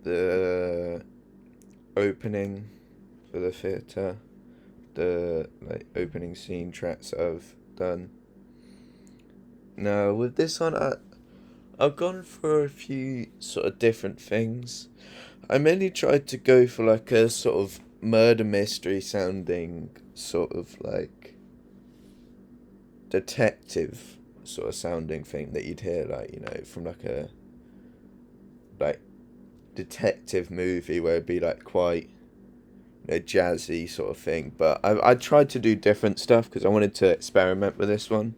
the opening for the theatre, the like opening scene tracks that I've done. Now with this one, I've gone for a few sort of different things. I mainly tried to go for like a sort of murder mystery sounding sort of like detective sort of sounding thing that you'd hear like, you know, from like a like detective movie where it'd be like quite a jazzy sort of thing. But I tried to do different stuff because I wanted to experiment with this one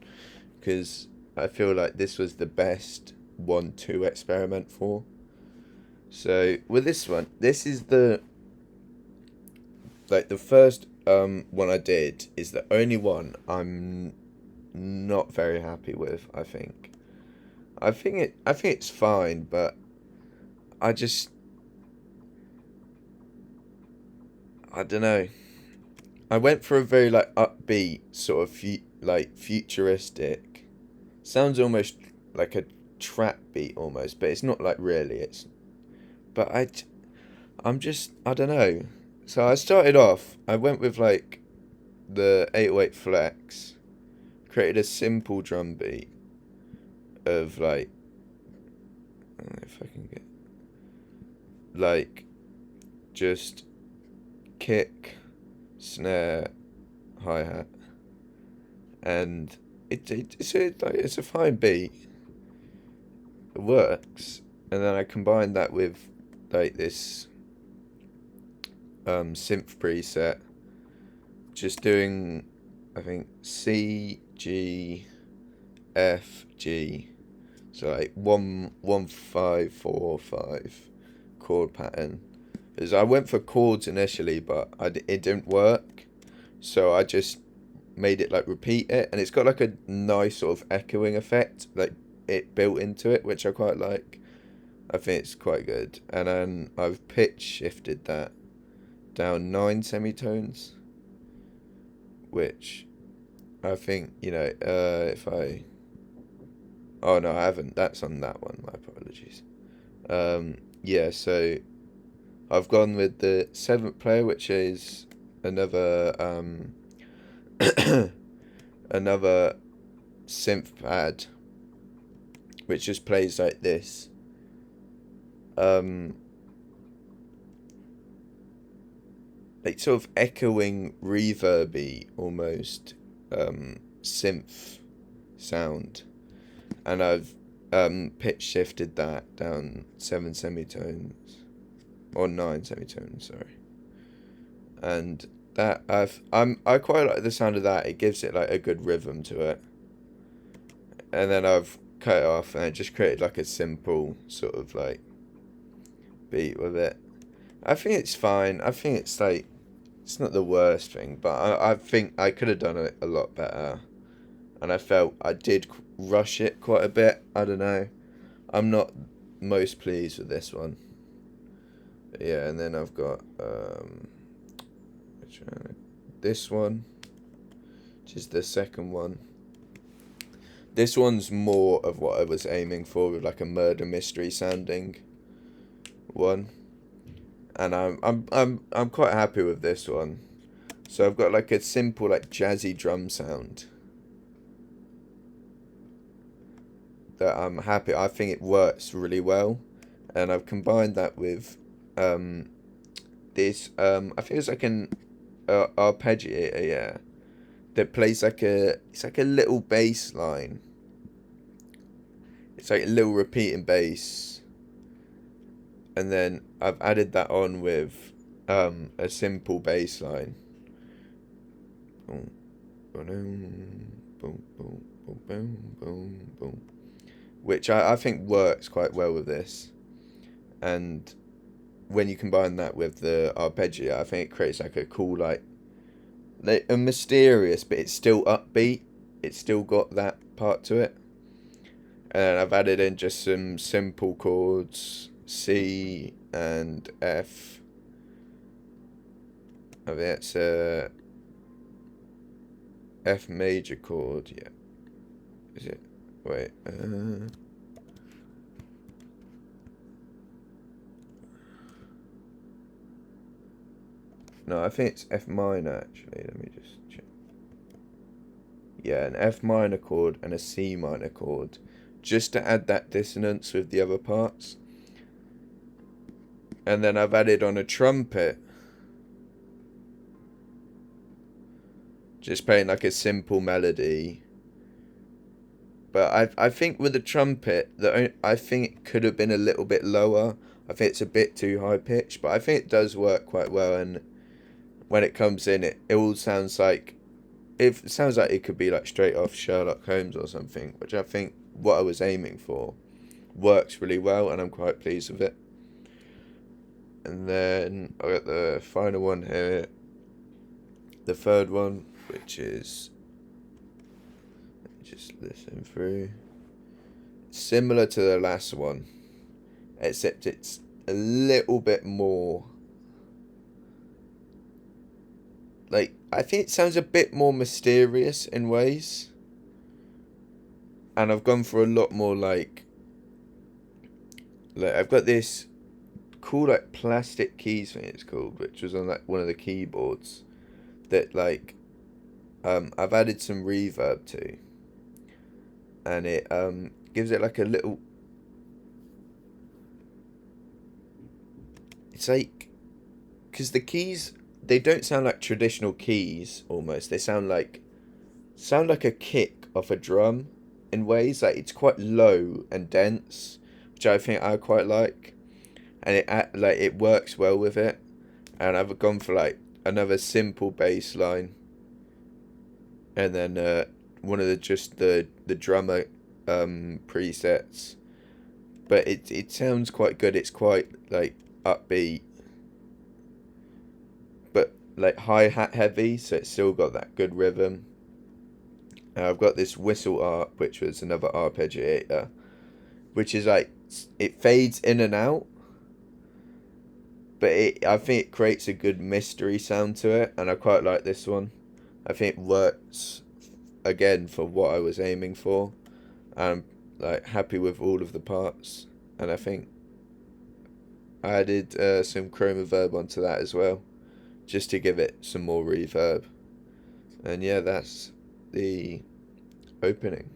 because I feel like this was the best one to experiment for. So with this one, this is the first one I did is the only one I'm not very happy with, I think. I think it's fine, but I just I don't know. I went for a very like upbeat sort of like futuristic. Sounds almost like a trap beat almost, but it's not like really. It's but I'm just I don't know. So I started off. I went with like the 808 flex, created a simple drum beat of like I don't know if I can get like just kick, snare, hi hat, and it's a fine beat. It works, and then I combined that with like this synth preset, just doing I think C G F G, so like 1 1 5 4 5 chord pattern. Because I went for chords initially, but it didn't work, so I just made it like repeat it, and it's got like a nice sort of echoing effect like it built into it, which I quite like. I think it's quite good, and then I've pitch shifted that down 9 semitones, which I think if I oh no I haven't. That's on that one. My apologies. Yeah, so I've gone with the seventh player, which is another another synth pad, which just plays like this. Um, like sort of echoing, reverby almost synth sound, and I've pitch shifted that down 7 semitones or 9 semitones, sorry, and that I quite like the sound of that. It gives it like a good rhythm to it, and then I've cut it off and I just created like a simple sort of like beat with it. I think it's fine. I think it's like it's not the worst thing, but I think I could have done it a lot better, and I felt I did rush it quite a bit. I don't know. I'm not most pleased with this one. But yeah, and then I've got which one? This one, which is the second one. This one's more of what I was aiming for, with like a murder mystery sounding one, and I'm quite happy with this one. So I've got like a simple like jazzy drum sound that I'm happy. I think it works really well, and I've combined that with um, this. I think it's like an arpeggiator, yeah, that plays like a it's like a little bass line. It's like a little repeating bass, and then I've added that on with a simple bass line. Boom, boom, boom, boom, boom, boom, boom, which I think works quite well with this. And when you combine that with the arpeggio, I think it creates like a cool, like a mysterious, but it's still upbeat. It's still got that part to it. And I've added in just some simple chords, C and F. I think it's a F major chord. Yeah, is it? Wait. No, I think it's F minor actually. Let me just check. Yeah, an F minor chord and a C minor chord, just to add that dissonance with the other parts. And then I've added on a trumpet, just playing like a simple melody. But I think with the trumpet, I think it could have been a little bit lower. I think it's a bit too high pitched, but I think it does work quite well. And when it comes in, it all sounds like it sounds like it could be like straight off Sherlock Holmes or something, which I think what I was aiming for works really well, and I'm quite pleased with it. And then I got the final one here, the third one, which is, let me just listen through, similar to the last one, except it's a little bit more, like, I think it sounds a bit more mysterious in ways, and I've gone for a lot more like I've got this cool like plastic keys thing it's called, which was on like one of the keyboards that like I've added some reverb to, and it gives it like a little, it's like, because the keys, they don't sound like traditional keys almost, they sound like a kick off a drum in ways, like it's quite low and dense, which I think I quite like, and it works well with it. And I've gone for like another simple bass line, and then one of the drummer presets, but it sounds quite good. It's quite like upbeat, but like hi-hat heavy, so it's still got that good rhythm. I've got this whistle arp, which was another arpeggiator, which is like, it fades in and out, but I think it creates a good mystery sound to it, and I quite like this one. I think it works again for what I was aiming for. I'm like happy with all of the parts, and I think I added some chroma verb onto that as well, just to give it some more reverb. And yeah, that's the opening.